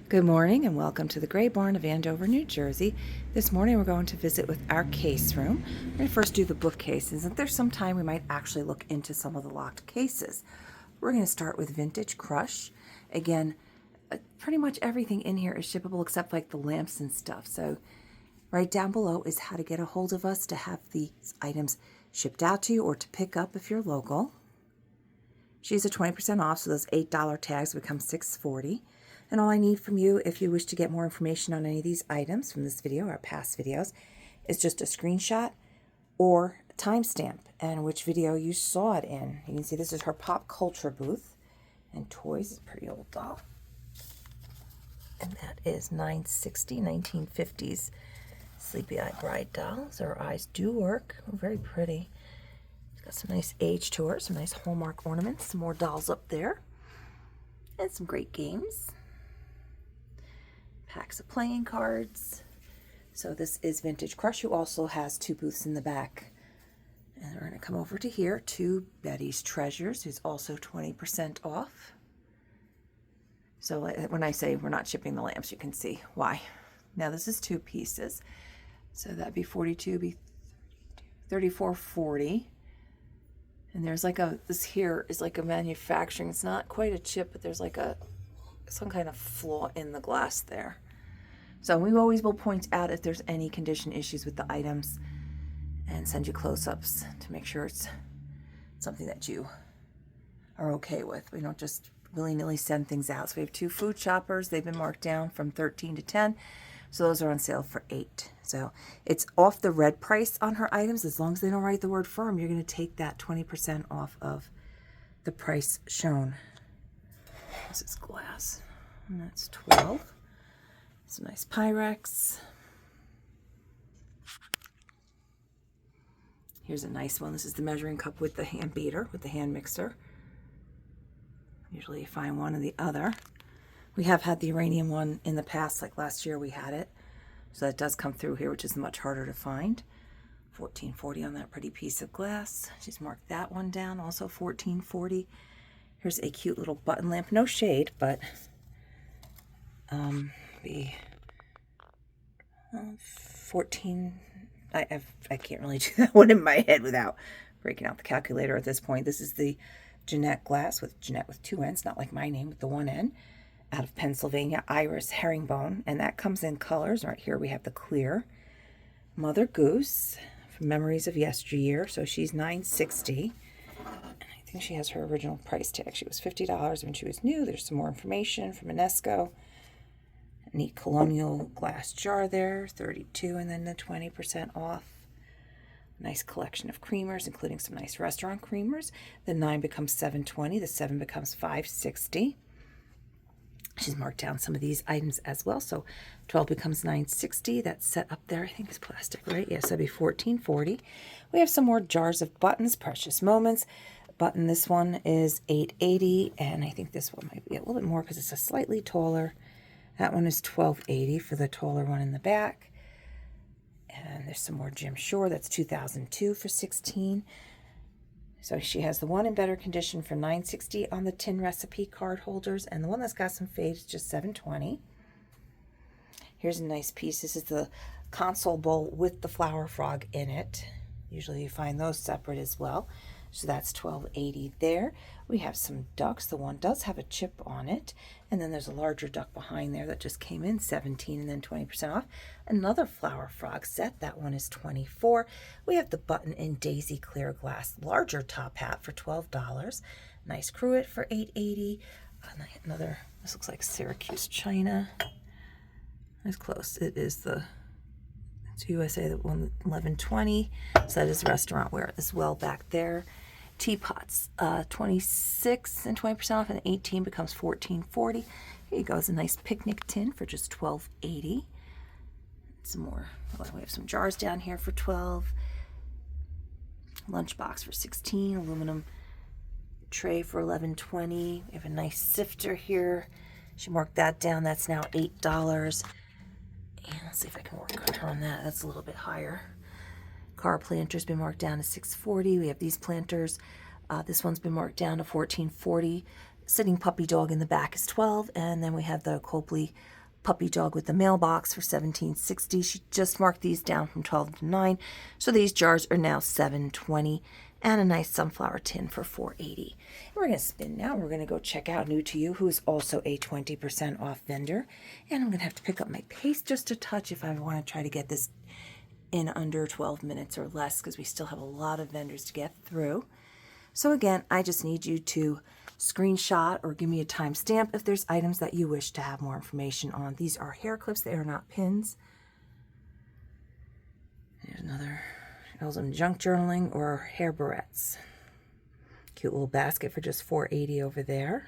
Good morning and welcome to the Gray Barn of Andover, New Jersey. This morning we're going to visit with our case room. We're going to first do the bookcases, and if there's some time we might actually look into some of the locked cases. We're going to start with Vintage Crush. Again, pretty much everything in here is shippable except like the lamps and stuff. So right down below is how to get a hold of us to have these items shipped out to you or to pick up if you're local. She's a 20% off, so those $8 tags become $6.40. And all I need from you, if you wish to get more information on any of these items from this video or past videos, is just a screenshot or a timestamp and which video you saw it in. You can see this is her pop culture booth. And toys is a pretty old doll. And that is 960, 1950s sleepy-eyed bride dolls. Her eyes do work. Very pretty. It's got some nice age to her, some nice Hallmark ornaments, some more dolls up there, and some great games. Packs of playing cards. So this is Vintage Crush, who also has two booths in the back. And we're going to come over to here to Betty's Treasures, who's also 20% off. So when I say we're not shipping the lamps, you can see why. Now this is two pieces. So that'd be 42, be 34.40. And there's like this here is like a manufacturing. It's not quite a chip, but there's like some kind of flaw in the glass there. So we always will point out if there's any condition issues with the items and send you close-ups to make sure it's something that you are okay with. We don't just willy-nilly send things out. So we have two food shoppers. They've been marked down from 13 to 10. So those are on sale for 8. So it's off the red price on her items. As long as they don't write the word firm, you're going to take that 20% off of the price shown. This is glass, and that's 12. Some nice Pyrex. Here's a nice one. This is the measuring cup with the hand beater, with the hand mixer. Usually you find one or the other. We have had the uranium one in the past, like last year we had it. So that does come through here, which is much harder to find. $14.40 on that pretty piece of glass. She's marked that one down, also $14.40. Here's a cute little button lamp. No shade, but be 14. I can't really do that one in my head without breaking out the calculator at this point. This is the Jeanette glass with Jeanette with 2 ends, not like my name with the 1 end. Out of Pennsylvania, Iris Herringbone, and that comes in colors. Right here we have the clear. Mother Goose from Memories of Yesteryear, so she's $9.60. I think she has her original price tag. She was $50 when she was new. There's some more information from UNESCO. A neat colonial glass jar there, $32, and then the 20% off. Nice collection of creamers, including some nice restaurant creamers. The 9 becomes $7.20. The 7 becomes $5.60. She's marked down some of these items as well. So 12 becomes $9.60. That's set up there. I think it's plastic, right? Yes, that'd be $14.40. We have some more jars of buttons, Precious Moments. Button, this one is $8.80, and I think this one might be a little bit more because it's a slightly taller. That one is $12.80 for the taller one in the back. And there's some more Jim Shore. That's 2002 for $16. So she has the one in better condition for $9.60 on the tin recipe card holders, and the one that's got some fade is just $7.20. Here's a nice piece. This is the console bowl with the flower frog in it. Usually you find those separate as well. So that's $12.80 there. We have some ducks. The one does have a chip on it. And then there's a larger duck behind there that just came in $17 and then 20% off. Another flower frog set. That one is $24. We have the button in Daisy clear glass larger top hat for $12. Nice cruet for $8.80. Another, this looks like Syracuse china. That's close. It is it's USA, the one $11.20. So that is restaurant wear as well back there. Teapots, 26 and 20% off, and 18 becomes $14.40. Here you go. It's a nice picnic tin for just $12.80. Some more. We have some jars down here for $12. Lunchbox for $16. Aluminum tray for $11.20. We have a nice sifter here. She marked that down. That's now $8. And let's see if I can work on her on that. That's a little bit higher. Car planter's been marked down to $6.40. We have these planters. This one's been marked down to $14.40. sitting puppy dog in the back is $12, and then we have the Copley puppy dog with the mailbox for $17.60. She just marked these down from 12 to 9, so these jars are now $7.20, and a nice sunflower tin for $4.80. We're going to spin now. We're going to go check out New to You, who is also a 20% off vendor, and I'm going to have to pick up my pace just a touch if I want to try to get this in under 12 minutes or less, because we still have a lot of vendors to get through. So again, I just need you to screenshot or give me a timestamp if there's items that you wish to have more information on. These are hair clips, they are not pins. There's another, calls them junk journaling or hair barrettes. Cute little basket for just $4.80 over there.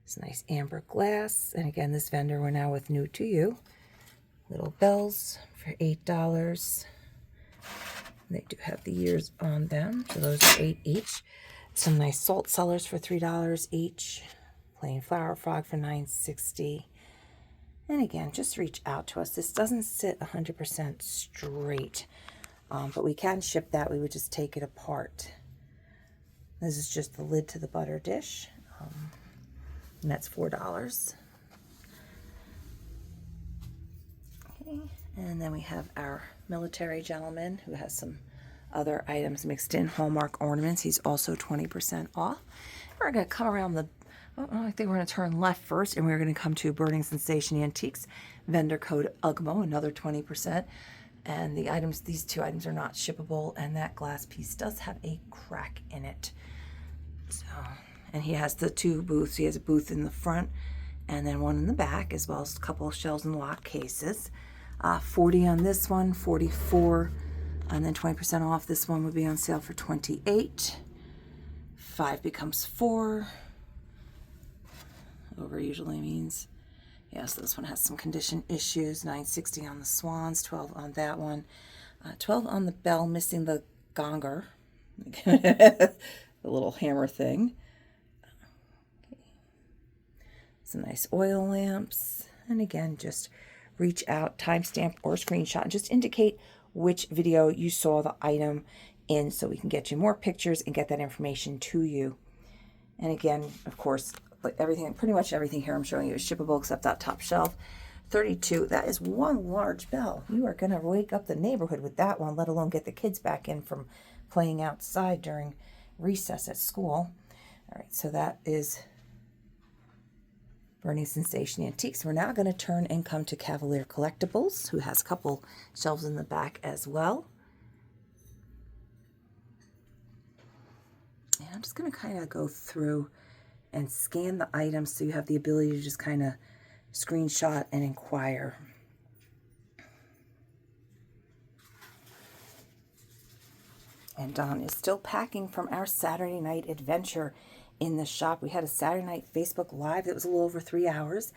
It's nice amber glass. And again, this vendor, we're now with New to You. Little bells for $8. They do have the years on them, so those are $8 each. Some nice salt cellars for $3 each. Plain flower frog for $9.60. And again, just reach out to us. This doesn't sit 100% straight, but we can ship that. We would just take it apart. This is just the lid to the butter dish, and that's $4. Okay, and then we have our military gentleman who has some other items mixed in, Hallmark ornaments. He's also 20% off. We're going to come around the, I think we're going to turn left first, and we're going to come to Burning Sensation Antiques, vendor code UGMO, another 20%. And the items, these two items are not shippable, and that glass piece does have a crack in it. So, and he has the two booths. He has a booth in the front and then one in the back, as well as a couple of shelves and lock cases. 40 on this one, 44, and then 20% off. This one would be on sale for 28. 5 becomes 4. Over usually means, yes, this one has some condition issues. $9.60 on the swans, 12 on that one, 12 on the bell, missing the gonger, the little hammer thing. Okay. Some nice oil lamps, and again, just reach out, timestamp or screenshot, and just indicate which video you saw the item in so we can get you more pictures and get that information to you. And again, of course, everything, pretty much everything here I'm showing you is shippable except that top shelf. 32, that is one large bell. You are going to wake up the neighborhood with that one, let alone get the kids back in from playing outside during recess at school. All right, so that is Burning Sensation Antiques. We're now going to turn and come to Cavalier Collectibles, who has a couple shelves in the back as well. And I'm just going to kind of go through and scan the items so you have the ability to just kind of screenshot and inquire. And Dawn is still packing from our Saturday night adventure in the shop. We had a Saturday night Facebook Live that was a little over 3 hours,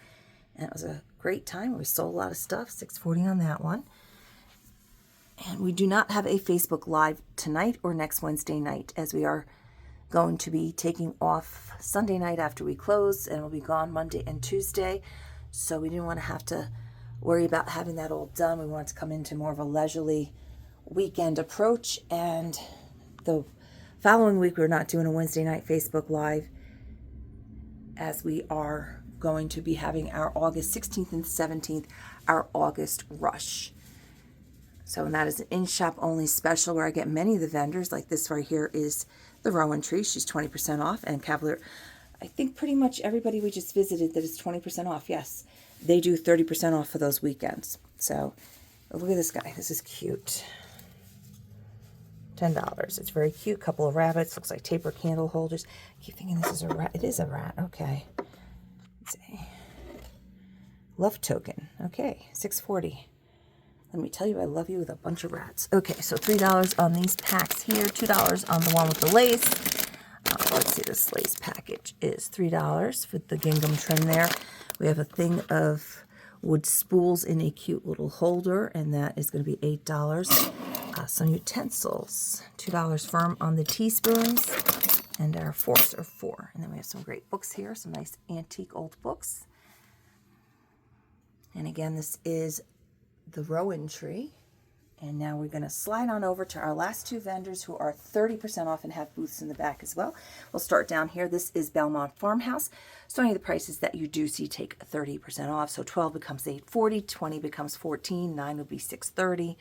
and it was a great time. We sold a lot of stuff, $6.40 on that one. And we do not have a Facebook Live tonight or next Wednesday night, as we are going to be taking off Sunday night after we close, and we'll be gone Monday and Tuesday. So we didn't want to have to worry about having that all done. We wanted to come into more of a leisurely weekend approach, and the following week we're not doing a Wednesday night Facebook Live, as we are going to be having our August 16th and 17th, our August rush. So, and that is an in-shop only special where I get many of the vendors, like this right here is the Rowan Tree. She's 20% off, and Cavalier, I think pretty much everybody we just visited that is 20% off. Yes, they do 30% off for those weekends. So, oh, look at this guy. This is cute. $10. It's very cute. Couple of rabbits. Looks like taper candle holders. I keep thinking this is a rat. It is a rat. Okay. Let's see. Love token. Okay. $6.40. Let me tell you, I love you with a bunch of rats. Okay, so $3 on these packs here. $2 on the one with the lace. Let's see, this lace package is $3 for the gingham trim there. We have a thing of wood spools in a cute little holder, and that is going to be $8. Some utensils, $2 firm on the teaspoons, and our forks are $4. And then we have some great books here, some nice antique old books. And again, this is the Rowan Tree, And now we're going to slide on over to our last two vendors who are 30% off and have booths in the back as well. We'll start down here. This is Belmont Farmhouse. So any of the prices that you do see take 30% off. So 12 becomes $8.40, 20 becomes $14, 9 would be $6.30,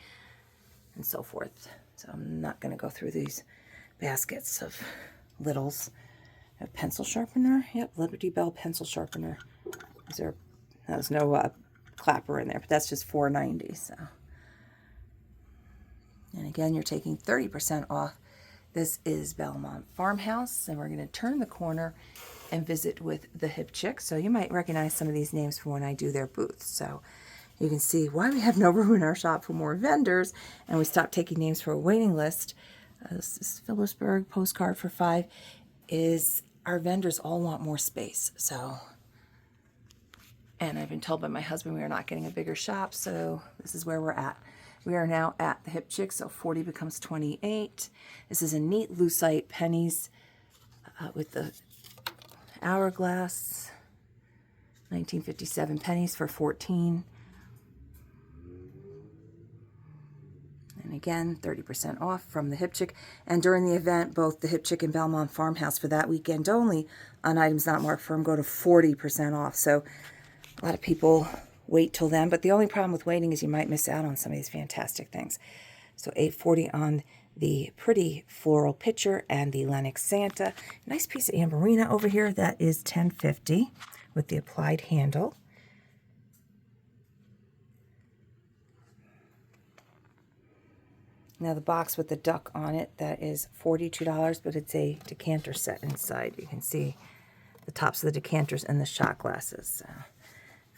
and so forth. So I'm not going to go through these baskets of littles. A pencil sharpener. Yep, Liberty Bell pencil sharpener. There's no clapper in there, but that's just $4.90. So. And again, you're taking 30% off. This is Belmont Farmhouse, and we're going to turn the corner and visit with the Hip Chick. So you might recognize some of these names from when I do their booths. So you can see why we have no room in our shop for more vendors, and we stopped taking names for a waiting list. This is Phillipsburg postcard for $5. Is our vendors all want more space. So, and I've been told by my husband we are not getting a bigger shop, so this is where we're at. We are now at the Hip Chick, so 40 becomes 28. This is a neat lucite pennies with the hourglass. 1957 pennies for 14. And again, 30% off from the Hip Chick. And during the event, both the Hip Chick and Belmont Farmhouse for that weekend only on items not marked firm go to 40% off. So a lot of people wait till then, but the only problem with waiting is you might miss out on some of these fantastic things. So $8.40 on the pretty floral pitcher and the Lennox Santa. Nice piece of amberina over here. That is $10.50 with the applied handle. Now the box with the duck on it, that is $42, but it's a decanter set inside. You can see the tops of the decanters and the shot glasses.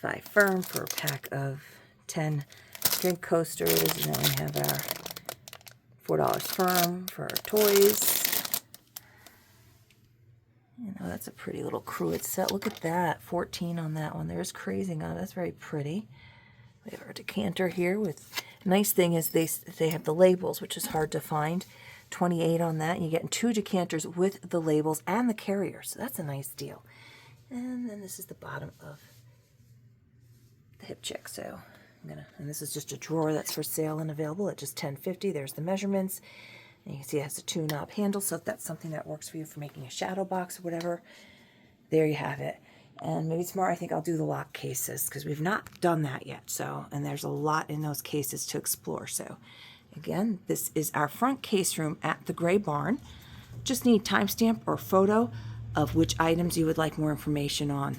$5 firm for a pack of 10 drink coasters, and then we have our $4 firm for our toys. You know, that's a pretty little cruet set. Look at that, 14 on that one. There's crazing on it. That's very pretty. We have our decanter here with, nice thing is they have the labels, which is hard to find. 28 on that. And you're getting 2 decanters with the labels and the carrier, so that's a nice deal. And then this is the bottom of the Hip Chick. So and this is just a drawer that's for sale and available at just $10.50. There's the measurements. And you can see it has a 2-knob handle, so if that's something that works for you for making a shadow box or whatever, there you have it. And maybe tomorrow I think I'll do the lock cases because we've not done that yet. So, and there's a lot in those cases to explore. So again, this is our front case room at the Gray Barn. Just need timestamp or photo of which items you would like more information on.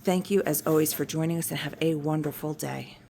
Thank you as always for joining us, and have a wonderful day.